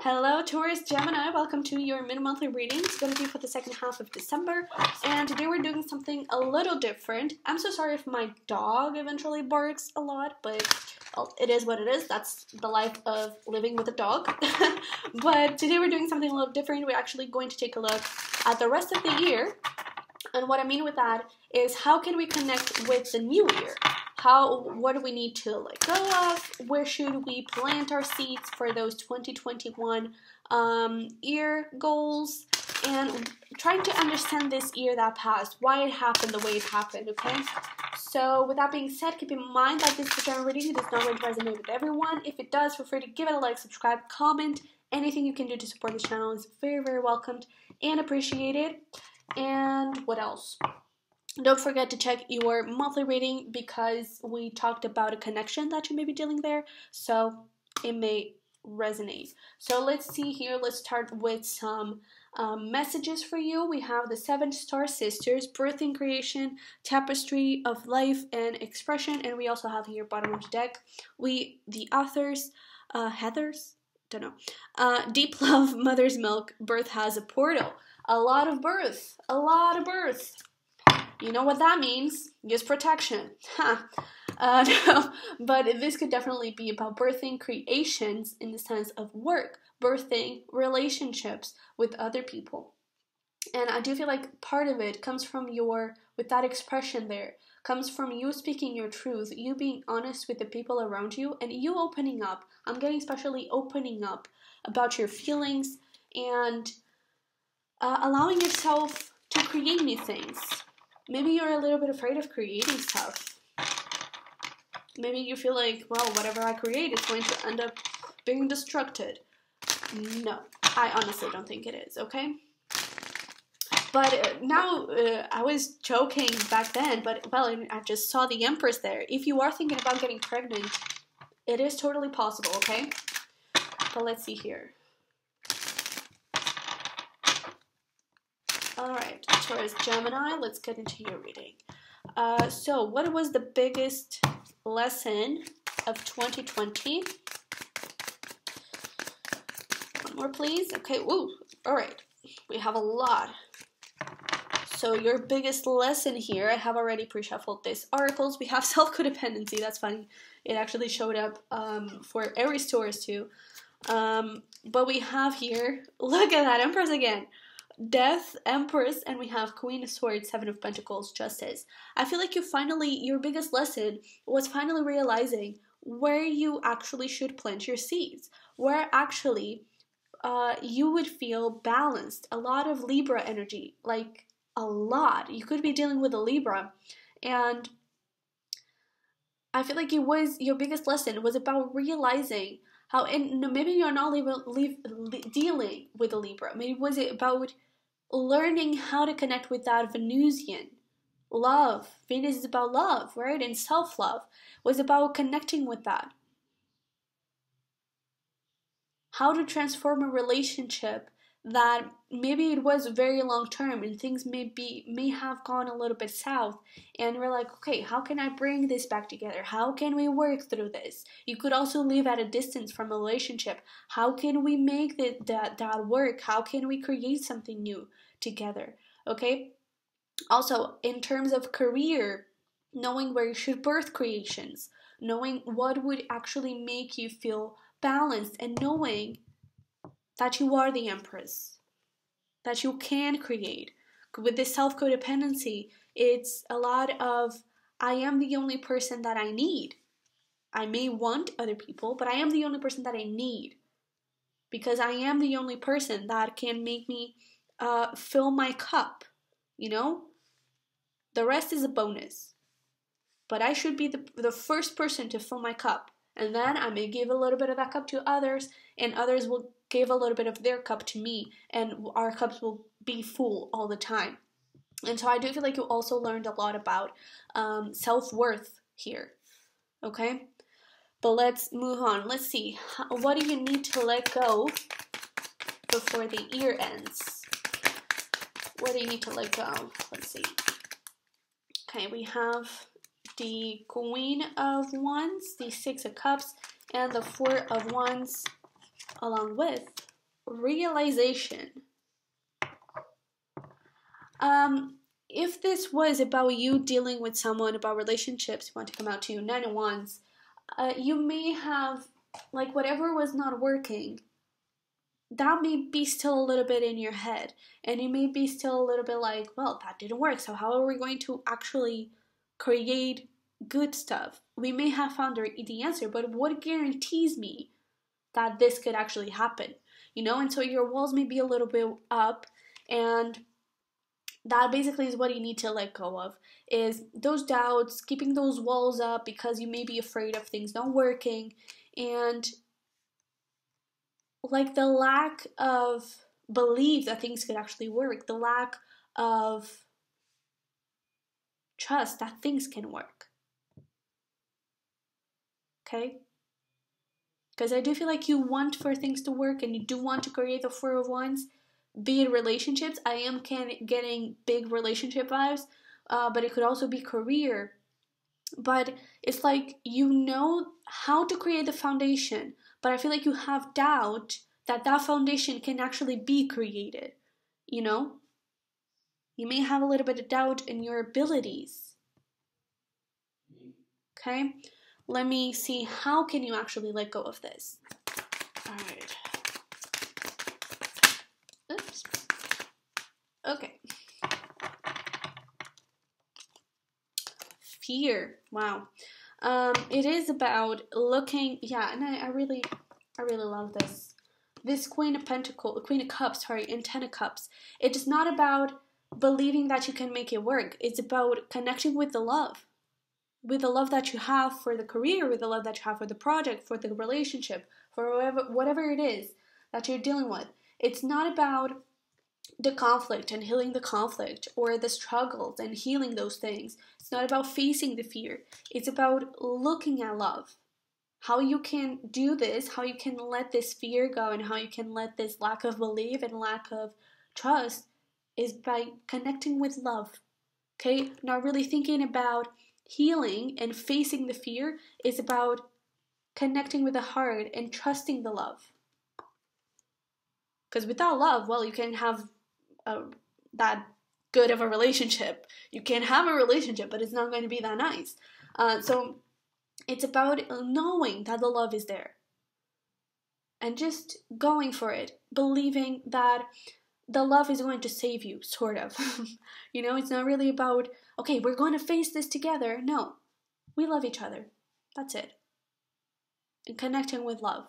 Hello, Taurus-Gemini. Welcome to your mid-monthly reading. It's going to be for the second half of December, and today we're doing something a little different. I'm so sorry if my dog eventually barks a lot, but it is what it is. That's the life of living with a dog. But today we're doing something a little different. We're actually going to take a look at the rest of the year, and what I mean with that is how can we connect with the new year? What do we need to let go of? Where should we plant our seeds for those 2021 year goals? And trying to understand this year that passed, why it happened the way it happened, okay? So with that being said, keep in mind that this general reading does not really resonate with everyone. If it does, feel free to give it a like, subscribe, comment. Anything you can do to support this channel is very, very welcomed and appreciated. And what else? Don't forget to check your monthly reading because we talked about a connection that you may be dealing there, so it may resonate. So let's see here. Let's start with some messages for you. We have the 7 Star Sisters, Birth and Creation, Tapestry of Life and Expression, and we also have here bottom of the deck, the authors, Heathers, don't know, Deep Love, Mother's Milk, Birth Has a Portal. A lot of birth, a lot of birth. You know what that means? Use protection. No, but this could definitely be about birthing creations in the sense of work, birthing relationships with other people. And I do feel like part of it comes from with that expression there, comes from you speaking your truth, you being honest with the people around you, and you opening up. I'm getting especially opening up about your feelings and allowing yourself to create new things. Maybe you're a little bit afraid of creating stuff. Maybe you feel like, well, whatever I create is going to end up being destructed. No, I honestly don't think it is, okay? But now, I was joking back then, but, well, I just saw the Empress there. If you are thinking about getting pregnant, it is totally possible, okay? But let's see here. Alright, Taurus-Gemini, let's get into your reading. So, what was the biggest lesson of 2020? One more, please. Okay, ooh, alright. We have a lot. So, your biggest lesson here, I have already pre-shuffled these oracles. We have self-codependency, that's funny. It actually showed up for Aries Taurus too. But we have here, look at that Empress again. Death, Empress, and we have Queen of Swords, 7 of Pentacles, Justice. I feel like your biggest lesson was finally realizing where you actually should plant your seeds, where actually you would feel balanced. A lot of Libra energy, like a lot. You could be dealing with a Libra, and I feel like your biggest lesson was about realizing how, and maybe you're not dealing with a Libra. Maybe was it about learning how to connect with that Venusian love. Venus is about love, right? And self-love was about connecting with that. How to transform a relationship that maybe it was very long term and things may have gone a little bit south, and we're like, okay, how can I bring this back together? How can we work through this? You could also live at a distance from a relationship. How can we make that work? How can we create something new together? Okay, also in terms of career, knowing where you should birth creations, knowing what would actually make you feel balanced, and knowing that you are the Empress, that you can create. With this self-codependency, it's a lot of, I am the only person that I need. I may want other people, but I am the only person that I need. Because I am the only person that can make me fill my cup, you know? The rest is a bonus. But I should be the first person to fill my cup. And then I may give a little bit of that cup to others, and others will give a little bit of their cup to me, and our cups will be full all the time. And so I do feel like you also learned a lot about self-worth here, okay? But let's move on. Let's see. What do you need to let go before the year ends? What do you need to let go? Let's see. Okay, we have the Queen of Wands, the 6 of Cups, and the 4 of Wands, along with realization. If this was about you dealing with someone, about relationships, you want to come out to 9 of Wands, you may have, like, whatever was not working, that may be still a little bit in your head, and you may be still a little bit like, well, that didn't work, so how are we going to actually create good stuff? We may have found the answer, but what guarantees me that this could actually happen? You know, and so your walls may be a little bit up, and that basically is what you need to let go of, is those doubts, keeping those walls up because you may be afraid of things not working, and like the lack of belief that things could actually work, the lack of trust that things can work. Okay? Because I do feel like you want for things to work, and you do want to create the Four of Wands, be it relationships. I am getting big relationship vibes, but it could also be career. But it's like you know how to create the foundation, but I feel like you have doubt that that foundation can actually be created. You know? You may have a little bit of doubt in your abilities. Okay? Let me see, how can you actually let go of this? Alright. Oops. Okay. Fear. Wow. It is about looking, yeah, and I really love this. This Queen of Cups, and Ten of Cups. It is not about believing that you can make it work. It's about connecting with the love. With the love that you have for the career, with the love that you have for the project, for the relationship, for whatever it is that you're dealing with. It's not about the conflict and healing the conflict, or the struggles and healing those things. It's not about facing the fear. It's about looking at love. How you can do this, how you can let this fear go, and how you can let this lack of belief and lack of trust is by connecting with love. Okay? Not really thinking about healing and facing the fear. Is about connecting with the heart and trusting the love. Because without love, well, you can't have that good of a relationship. You can have a relationship, but it's not going to be that nice. So it's about knowing that the love is there. And just going for it. Believing that the love is going to save you, sort of. You know, it's not really about, okay, we're going to face this together. No, we love each other. That's it. And connecting with love.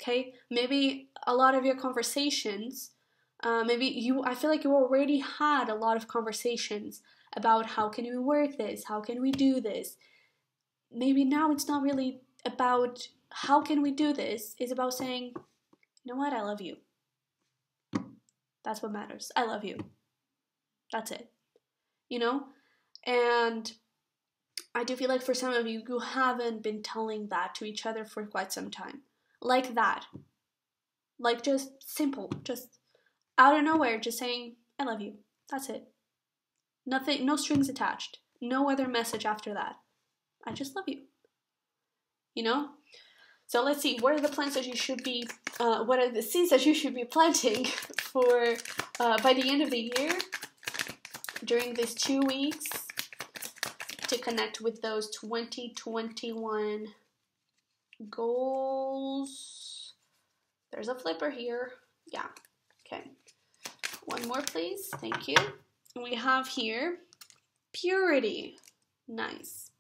Okay? Maybe a lot of your conversations, I feel like you already had a lot of conversations about how can we work this? How can we do this? Maybe now it's not really about how can we do this. It's about saying, you know what? I love you. That's what matters. I love you. That's it. You know? And I do feel like for some of you, you haven't been telling that to each other for quite some time. Like that. Like just simple. Just out of nowhere, just saying, I love you. That's it. Nothing, no strings attached. No other message after that. I just love you. You know? So let's see, what are the plants that you should be, what are the seeds that you should be planting for, by the end of the year, during these 2 weeks, to connect with those 2021 goals? There's a flipper here. Yeah, okay. One more, please. Thank you. We have here purity. Nice.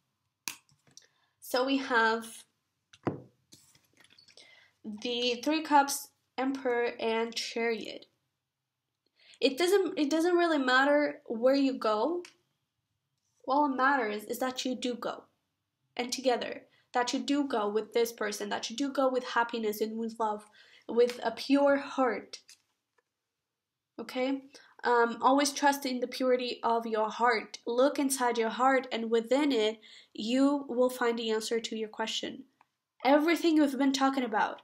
So we have the Three Cups, Emperor, and Chariot. It doesn't really matter where you go. All it matters is that you do go, and together, that you do go with this person, that you do go with happiness and with love, with a pure heart. Okay? Always trust in the purity of your heart. Look inside your heart, and within it, you will find the answer to your question. Everything we've been talking about,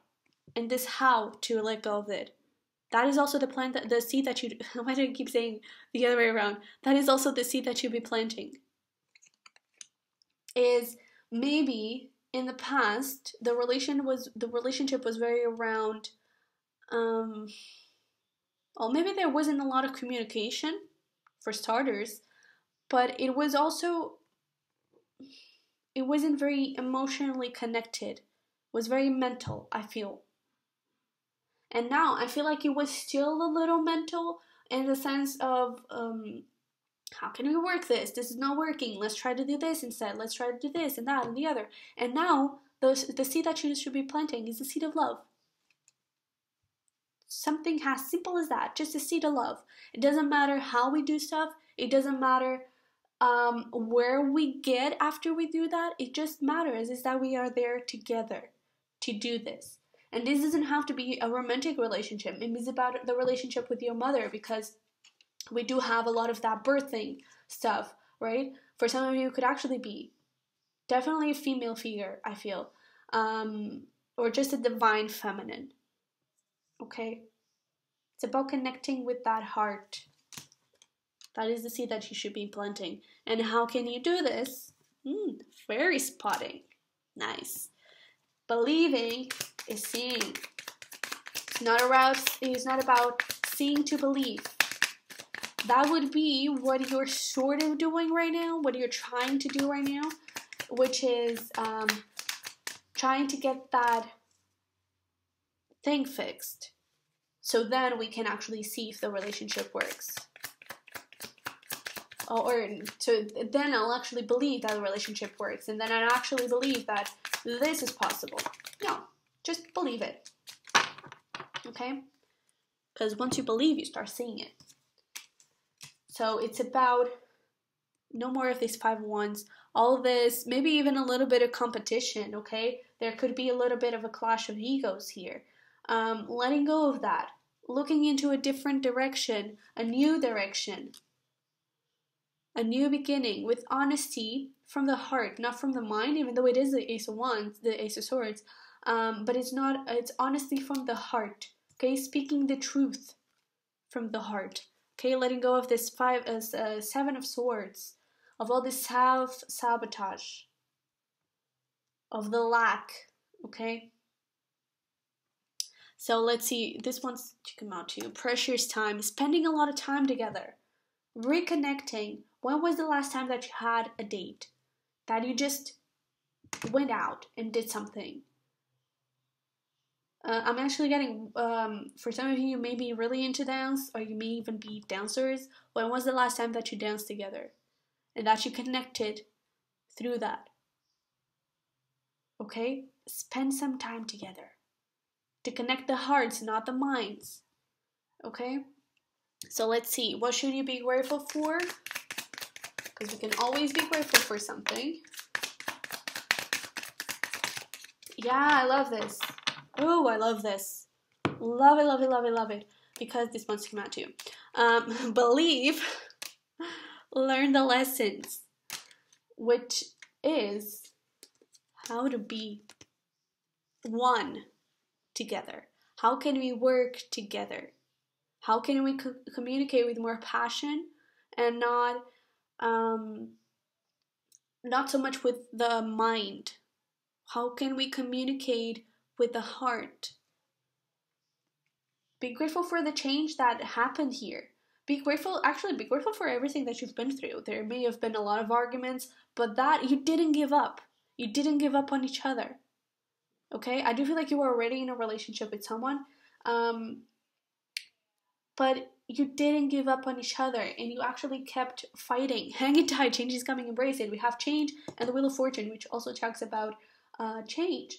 and this how to let go of it. That is also the seed that you, why do I keep saying the other way around? That is also the seed that you'll be planting. Is maybe in the past, the relationship was very around Well, maybe there wasn't a lot of communication, for starters, but it wasn't very emotionally connected. It was very mental, I feel. And now I feel like it was still a little mental in the sense of, how can we work this? This is not working. Let's try to do this instead. Let's try to do this and that and the other. And now the seed that you should be planting is the seed of love. Something as simple as that, just a seed of love. It doesn't matter how we do stuff. It doesn't matter where we get after we do that. It just matters is that we are there together to do this. And this doesn't have to be a romantic relationship. Maybe it's about the relationship with your mother, because we do have a lot of that birthing stuff, right? For some of you, it could actually be definitely a female figure, I feel, or just a divine feminine. Okay? It's about connecting with that heart. That is the seed that you should be planting. And how can you do this? Fairy spotting. Nice. Believing is seeing. It's not about seeing to believe. That would be what you're sort of doing right now, what you're trying to do right now, which is trying to get that thing fixed. So then we can actually see if the relationship works. Then I'll actually believe that the relationship works, and then I'll actually believe that this is possible. No, just believe it. Okay? Because once you believe, you start seeing it. So it's about no more of these 5 wands. All this, maybe even a little bit of competition, okay? There could be a little bit of a clash of egos here. Letting go of that. Looking into a different direction, a new direction. A new beginning with honesty from the heart, not from the mind, even though it is the Ace of Wands, the Ace of Swords. But it's honesty from the heart, okay? Speaking the truth from the heart, okay? Letting go of this 7 of Swords, of all this self-sabotage, of the lack, okay? So let's see, this one's to come out to you. Precious time, spending a lot of time together, reconnecting. When was the last time that you had a date? That you just went out and did something? I'm actually getting, for some of you, you may be really into dance, or you may even be dancers. When was the last time that you danced together? And that you connected through that? Okay? Spend some time together. To connect the hearts, not the minds. Okay? So let's see. What should you be grateful for? Because we can always be grateful for something. Yeah, I love this. Oh, I love this. Love it, love it, love it, love it. Because this one's come out too. Believe, learn the lessons, which is how to be one together. How can we work together? How can we communicate with more passion and not so much with the mind? How can we communicate with the heart? Be grateful for the change that happened here. Be grateful for everything that you've been through. There may have been a lot of arguments, but that you didn't give up. You didn't give up on each other. Okay? I do feel like you were already in a relationship with someone, but you didn't give up on each other, and you actually kept fighting. Hang it tight, change is coming, embrace it. We have change and the Wheel of Fortune, which also talks about change.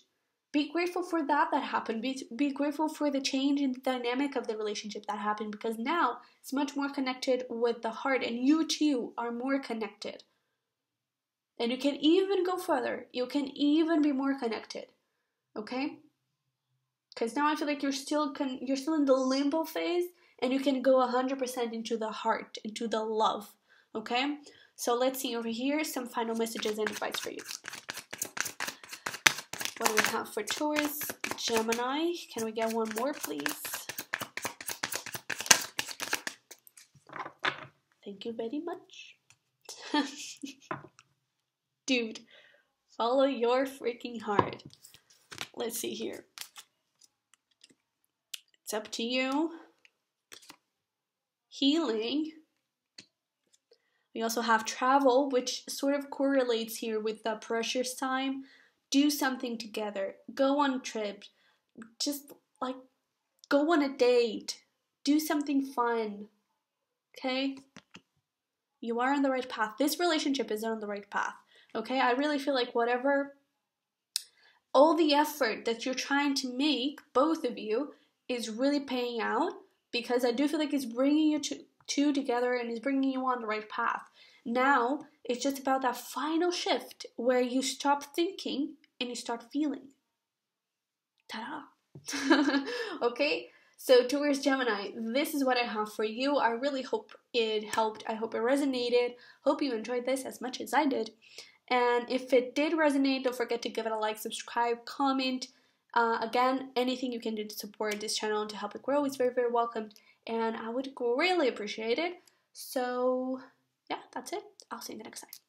Be grateful for that happened. Be grateful for the change in the dynamic of the relationship that happened, because now it's much more connected with the heart, and you two are more connected. And you can even go further. You can even be more connected. Okay? Because now I feel like you're still in the limbo phase, and you can go 100% into the heart, into the love. Okay? So let's see over here some final messages and advice for you. What do we have for Taurus? Gemini. Can we get one more, please? Thank you very much. Dude, follow your freaking heart. Let's see here. It's up to you. Healing. We also have travel, which sort of correlates here with the precious time. Do something together. Go on trips. Just like go on a date. Do something fun. Okay? You are on the right path. This relationship is on the right path. Okay? I really feel like all the effort that you're trying to make, both of you, is really paying out, because I do feel like it's bringing you two together and it's bringing you on the right path. Now, it's just about that final shift where you stop thinking and you start feeling. Ta-da! Okay? So, Taurus-Gemini, this is what I have for you. I really hope it helped. I hope it resonated. Hope you enjoyed this as much as I did. And if it did resonate, don't forget to give it a like, subscribe, comment. Again, anything you can do to support this channel and to help it grow is very, very welcomed. And I would greatly appreciate it. So, yeah, that's it. I'll see you in the next time.